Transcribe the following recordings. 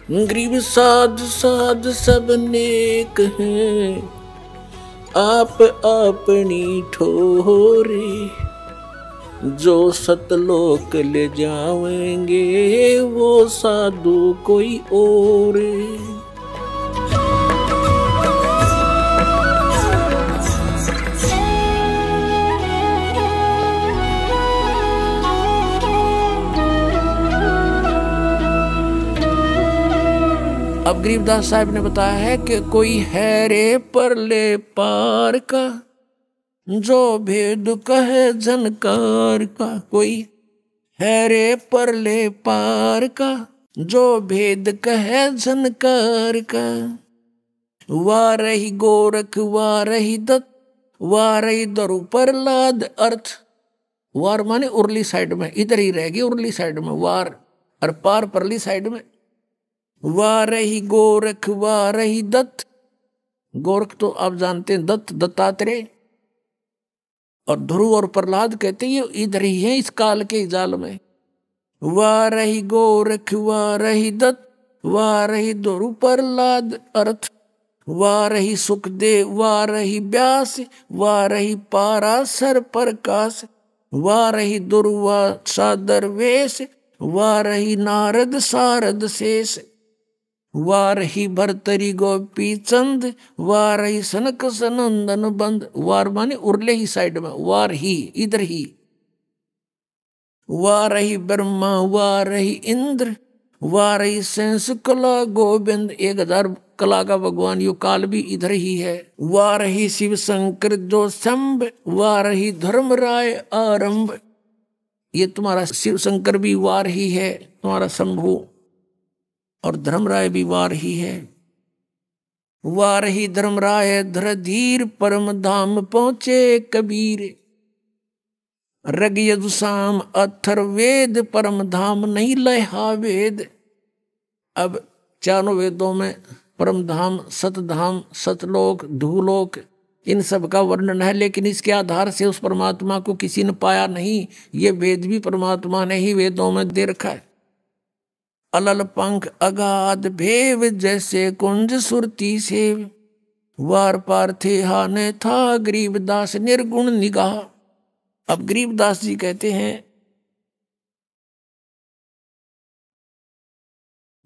गरीब साध साध सब नेक हैं, आप अपनी ठोरे। जो सतलोक ले जावेंगे वो साधु कोई और। अब गरीबदास साहब ने बताया है कि कोई है रे परले पार का, जो भेद कहे झनकार का। कोई है रे परले पार का, जो भेद कहे झनकार का। वाह रही गोरख वाह रही दत्त, वाह रही दरु प्रहलाद। अर्थ वार माने उरली साइड में, इधर ही रहेगी उरली साइड में वार, और पार परली साइड में। वाह रही गोरख वाह रही दत्त। गोरख तो आप जानते हैं, दत्त दत्तात्रेय। और ध्रुव और प्रहलाद कहते हैं ये इधर ही है इस काल के जाल में। वाह रही गोरख वाह रही दत्त, वाह रही ध्रुव प्रहलाद। अर्थ वाह रही सुखदेव वाह रही व्यास, वाह रही पाराशर प्रकाश। वाह रही दुर्वा सादर वेश, वाह रही नारद सारद शेष। वाह रही भरतरी गोपी चंद, वाह रही सनक सनंदन बंद। वार माने उरले ही साइड में, वार ही इधर ही। वाह रही ब्रह्मा वाह रही इंद्र, वाह रही सेंस कला गोविंद। 1000 कला का भगवान यो काल भी इधर ही है। वाह रही शिव शंकर जो शंभ, वाह रही धर्मराय आरंभ। ये तुम्हारा शिव शंकर भी वार ही है, तुम्हारा शंभु, और धर्मराय भी वार ही है। वार ही धर्मराय धरधीर, परम धाम पहुंचे कबीर। रग यदुसाम अथर्ववेद, परम धाम नहीं लहा वेद। अब चारों वेदों में परम धाम सतधाम सतलोक धूलोक इन सब का वर्णन है, लेकिन इसके आधार से उस परमात्मा को किसी ने पाया नहीं। ये वेद भी परमात्मा ने ही वेदों में दे रखा है। अलल पंख अगाध भेव, जैसे कुंज सुरती सेव। वार पार थे हाने था, गरीबदास निर्गुण निगाह। अब गरीबदास जी कहते हैं,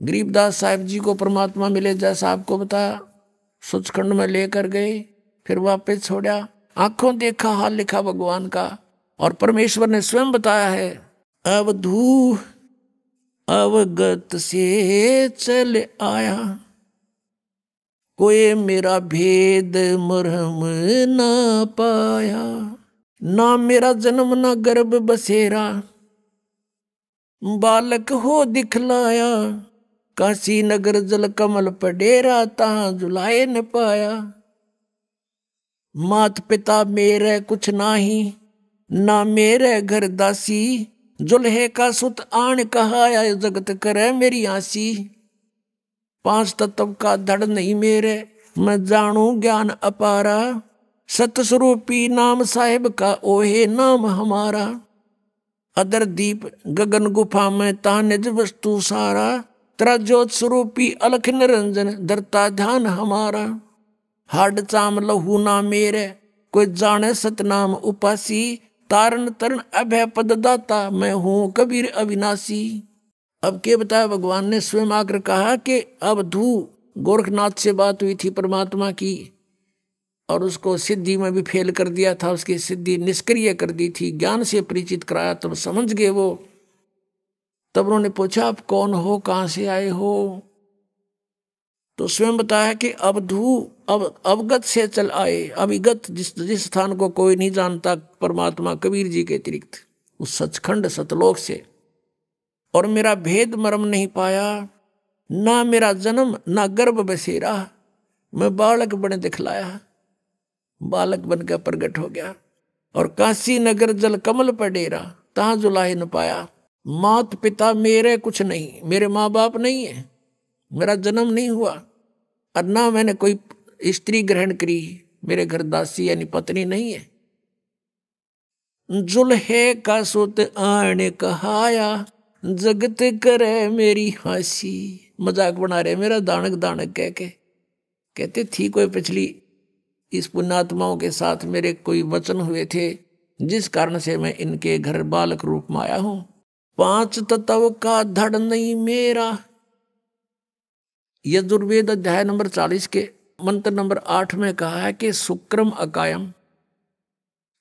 गरीबदास साहब जी को परमात्मा मिले जैसा आपको बताया, सचखंड में लेकर गए, फिर वापस छोड़ा। आंखों देखा हाल लिखा भगवान का, और परमेश्वर ने स्वयं बताया है। अवधू अवगत से चल आया, कोई मेरा भेद मरहम ना पाया। ना मेरा जन्म ना गर्भ बसेरा, बालक हो दिखलाया। काशी नगर जल कमल पडेरा, तहां जुलाए न पाया। मात पिता मेरे कुछ नाही, ना मेरे घर दासी। जुल्हे का सुत आन कहाया, जगत करे मेरी आसी। 5 तत्व का धड़ नहीं मेरे, मैं जानू ज्ञान अपारा। सतस्वरूपी नाम साहिब का ओहे नाम हमारा। अदर दीप गगन गुफा में ता निज वस्तु सारा। तेरा ज्योत स्वरूपी अलख निरंजन, धरता ध्यान हमारा। हाड चाम लहू ना मेरे, कोई जाने सतनाम उपासी। तारण तरण अभय पद दाता, मैं हूं कबीर अविनाशी। अब के बताया भगवान ने स्वयं आकर कहा कि अब धू गोरखनाथ से बात हुई थी परमात्मा की, और उसको सिद्धि में भी फेल कर दिया था, उसकी सिद्धि निष्क्रिय कर दी थी। ज्ञान से परिचित कराया तब समझ गए वो। तब उन्होंने पूछा आप कौन हो, कहां से आए हो? तो स्वयं बताया कि अवधू अब अवगत से चल आए। अविगत जिस स्थान को कोई नहीं जानता परमात्मा कबीर जी के अतिरिक्त, उस सचखंड सतलोक से। और मेरा भेद मर्म नहीं पाया, ना मेरा जन्म ना गर्भ बसेरा। मैं बालक बने दिखलाया, बालक बनकर प्रगट हो गया। और काशी नगर जल कमल पर डेरा, तहां जुलाहे न पाया। मात पिता मेरे कुछ नहीं, मेरे माँ बाप नहीं है, मेरा जन्म नहीं हुआ, और ना मैंने कोई स्त्री ग्रहण करी, मेरे घर दासी यानी पत्नी नहीं है। जुल्हे का सुत आने कहाया, जगत करे मेरी हंसी। मजाक बना रहे मेरा दानक दानक कह के। कहते थी कोई पिछली इस पुण्यात्माओं के साथ मेरे कोई वचन हुए थे, जिस कारण से मैं इनके घर बालक रूप में आया हूं। 5 तत्व का धड़ नहीं मेरा, यजुर्वेद अध्याय नंबर 40 के मंत्र नंबर 8 में कहा है कि शुक्रम अकायम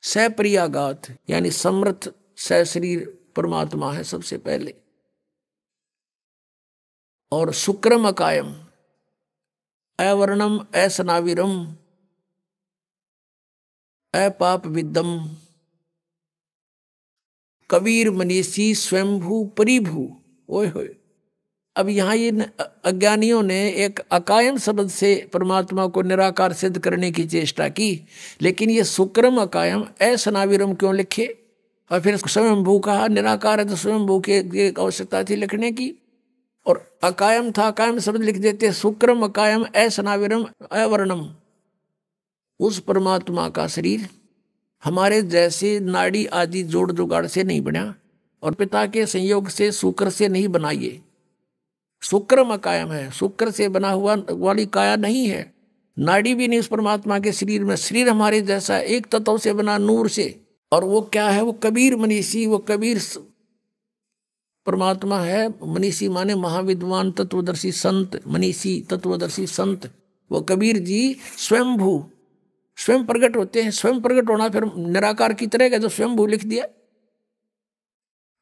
सप्रियागात, यानी समर्थ सशरीर परमात्मा है सबसे पहले। और शुक्रम अकायम अवर्णम असनाविरम अपाप विद्यम कबीर मनीषी स्वयंभू परिभू। ओए होए, अब यहाँ ये अज्ञानियों ने एक अकायम शब्द से परमात्मा को निराकार सिद्ध करने की चेष्टा की, लेकिन ये शुक्रम अकायम असनाविरम क्यों लिखे? और फिर स्वयंभू कहा, निराकार है तो स्वयंभू की आवश्यकता थी लिखने की, और अकायम था, अकायम शब्द लिख देते। शुक्रम अकायम असनाविरम अवर्णम, उस परमात्मा का शरीर हमारे जैसे नाड़ी आदि जोड़ जुगाड़ से नहीं बना, और पिता के संयोग से शुक्र से नहीं बनाइए। शुक्रम अकायम है, शुक्र से बना हुआ वाली काया नहीं है, नाड़ी भी नहीं उस परमात्मा के शरीर में। शरीर हमारे जैसा एक तत्व से बना, नूर से। और वो क्या है? वो कबीर मनीषी, वो कबीर परमात्मा है। मनीषी माने महाविद्वान तत्वदर्शी संत, मनीषी तत्वदर्शी संत। वो कबीर जी स्वयंभू, स्वयं प्रकट होते हैं। स्वयं प्रकट होना फिर निराकार की तरह का, जो स्वयंभू लिख दिया।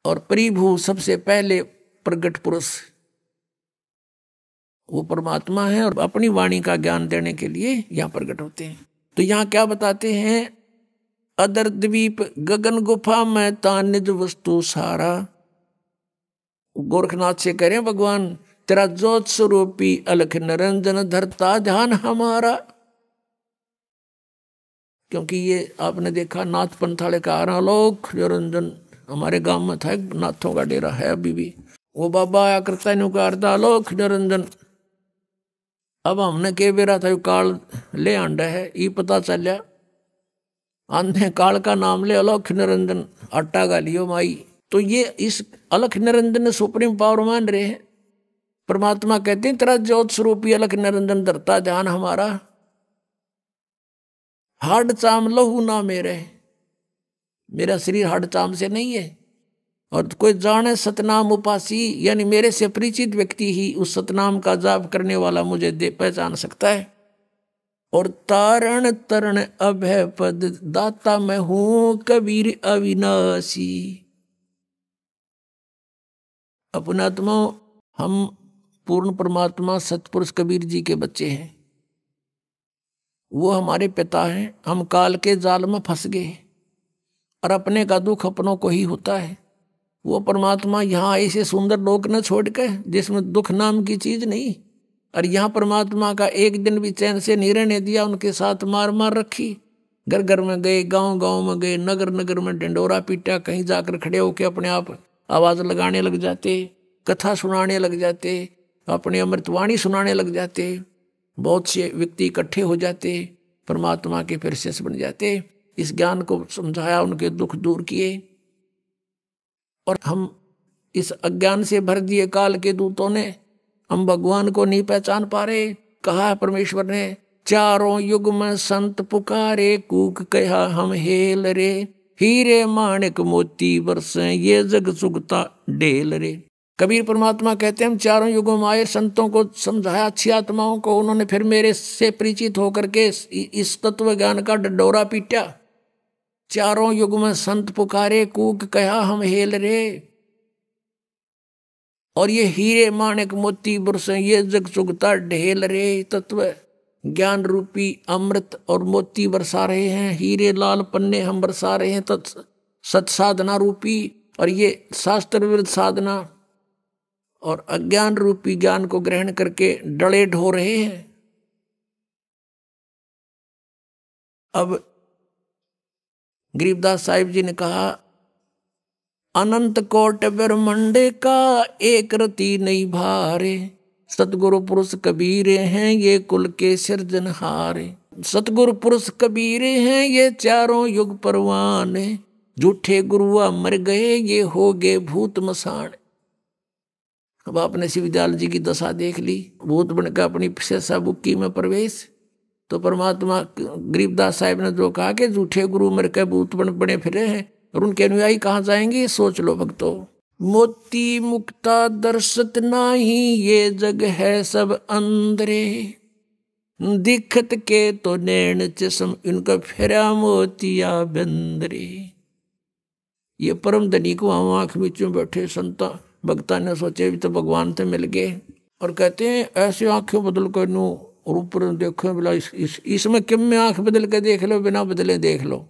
और परिभू, सबसे पहले प्रकट पुरुष वो परमात्मा है, और अपनी वाणी का ज्ञान देने के लिए यहाँ प्रकट होते हैं। तो यहाँ क्या बताते हैं? अदर द्वीप गगन गुफा में ता निज वस्तु सारा। गोरखनाथ से कह रहे हैं भगवान, तेरा ज्योत स्वरूपी अलख निरंजन धरता ध्यान हमारा। क्योंकि ये आपने देखा नाथ पंथाले का आलोक निरंजन, हमारे गांव में था एक नाथों का डेरा है अभी भी, वो बाबा आया करता है आलोक निरंजन। अब हमने के बेरा था काल ले आंडा है, ये पता चलिया आंधे काल का नाम ले अलख निरंजन आटा गालियो माई। तो ये इस अलख निरंजन ने सुप्रीम पावर मान रहे हैं। परमात्मा कहते हैं तेरा ज्योत स्वरूपी अलख निरंजन धरता ध्यान हमारा। हाड चाम लहू ना मेरे, मेरा शरीर हाड चाम से नहीं है। और कोई जाने सतनाम उपासी, यानी मेरे से परिचित व्यक्ति ही उस सतनाम का जाप करने वाला मुझे पहचान सकता है। और तारण तरण अभय पद दाता मैं हूं कबीर अविनाशी। अपनात्मा हम पूर्ण परमात्मा सतपुरुष कबीर जी के बच्चे हैं, वो हमारे पिता हैं। हम काल के जाल में फंस गए, और अपने का दुख अपनों को ही होता है। वो परमात्मा यहाँ ऐसे सुंदर लोक न छोड़ के जिसमें दुख नाम की चीज नहीं, और यहाँ परमात्मा का एक दिन भी चैन से नहीं रहने दिया। उनके साथ मार मार रखी, घर घर में गए, गांव गांव में गए, नगर नगर में डंडोरा पीटा, कहीं जाकर खड़े होकर अपने आप आवाज लगाने लग जाते, कथा सुनाने लग जाते, अपनी अमृतवाणी सुनाने लग जाते। बहुत से व्यक्ति इकट्ठे हो जाते, परमात्मा के फिर शिष्य बन जाते। इस ज्ञान को समझाया, उनके दुख दूर किए। और हम इस अज्ञान से भर दिए काल के दूतों ने, हम भगवान को नहीं पहचान पा रहे। कहा परमेश्वर ने, चारों युग में संत पुकारे, कूक कहा हम हेल रे, हीरे माणिक मोती बरसे ये जग सुगता ढेल रे। कबीर परमात्मा कहते हैं हम चारों युगों में आए, संतों को समझाया, अच्छी आत्माओं को, उन्होंने फिर मेरे से परिचित होकर के इस तत्व ज्ञान का डंडोरा पीटा। चारों युग में संत पुकारे, कूक कहा हम हेल रे, और ये हीरे माणिक मोती बरसे ये जग सुगता ढेल रे। तत्व ज्ञान रूपी अमृत और मोती बरसा रहे हैं, हीरे लाल पन्ने हम बरसा रहे हैं सत साधना रूपी, और ये शास्त्र विरुद्ध साधना और अज्ञान रूपी ज्ञान को ग्रहण करके डले ढो रहे हैं। अब गरीबदास साहिब जी ने कहा, अनंत कोट ब्रह्मांड का एक रति नहीं भारे, सतगुरु पुरुष कबीर हैं ये कुल के सिरजनहारे। सतगुरु पुरुष कबीर हैं ये चारों युग परवान, झूठे गुरुआ मर गए ये हो गए भूत मसान। अब आपने शिवदयाल जी की दशा देख ली, भूत बनकर अपनी शेषा बुक्की में प्रवेश। तो परमात्मा गरीबदास साहिब ने जो कहा कि झूठे गुरु मर के भूत बने फिरे हैं, और उनके अनुयायी कहाँ जाएंगे, सोच लो भक्तों। मोती मुक्ता दर्शत नाही, ये जग है सब अंदरे, दिखत के तो नैन चश्म, इनका फेरा मोतिया बंदरे। ये परम धनी को हम आंख बीचों बैठे संता भक्ता ने सोचे भी तो भगवान से मिल गए, और कहते हैं ऐसे आंखें बदल कर नू और ऊपर देखो, बोला इसमें किम में आंख बदल के देख लो, बिना बदले देख लो।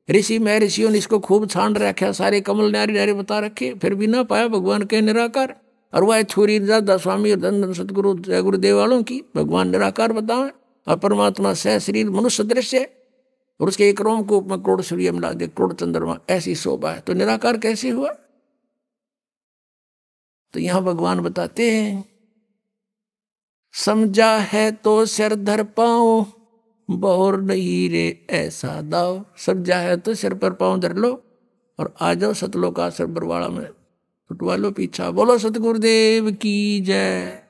ऋषि में ऋषियों ने इसको खूब छान रखा, सारे कमल नारी नारी बता रखे, फिर भी ना पाया भगवान के निराकार। और वह छुरी दादा स्वामी और धन सतगुरु जय गुरुदेव वालों की भगवान निराकार बतावे, और परमात्मा सह शरीर मनुष्य दृश्य, और उसके एक रोम को में करोड़ सूर्य मिला दे, करोड़ चंद्रमा, ऐसी शोभा है, तो निराकार कैसे हुआ। तो यहां भगवान बताते हैं, समझा है तो सिर धर पाओ, बौर नहीं रे ऐसा दाव। समझा है तो सिर पर पांव धर लो और आ जाओ सतलोक आश्रम बरवाड़ा में, छुटवा लो पीछा। बोलो सतगुरुदेव की जय।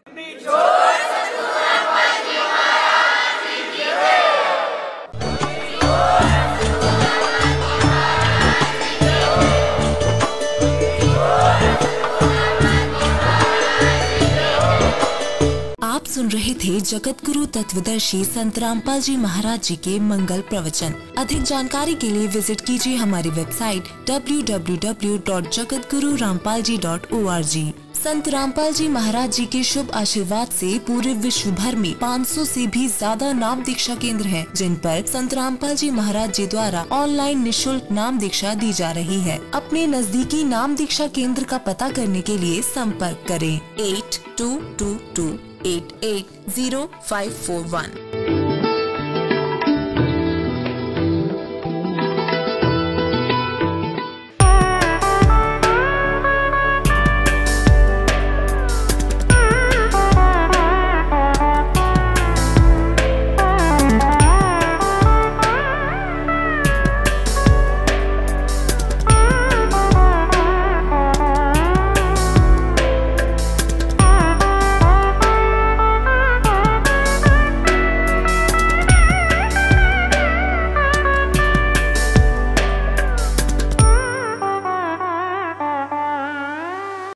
सुन रहे थे जगत गुरु तत्वदर्शी संत रामपाल जी महाराज जी के मंगल प्रवचन। अधिक जानकारी के लिए विजिट कीजिए हमारी वेबसाइट www.jagatgururampalji.org। संत रामपाल जी महाराज जी के शुभ आशीर्वाद से पूरे विश्व भर में 500 से भी ज्यादा नाम दीक्षा केंद्र हैं, जिन पर संत रामपाल जी महाराज जी द्वारा ऑनलाइन निशुल्क नाम दीक्षा दी जा रही है। अपने नजदीकी नाम दीक्षा केंद्र का पता करने के लिए संपर्क करें 8222 880541।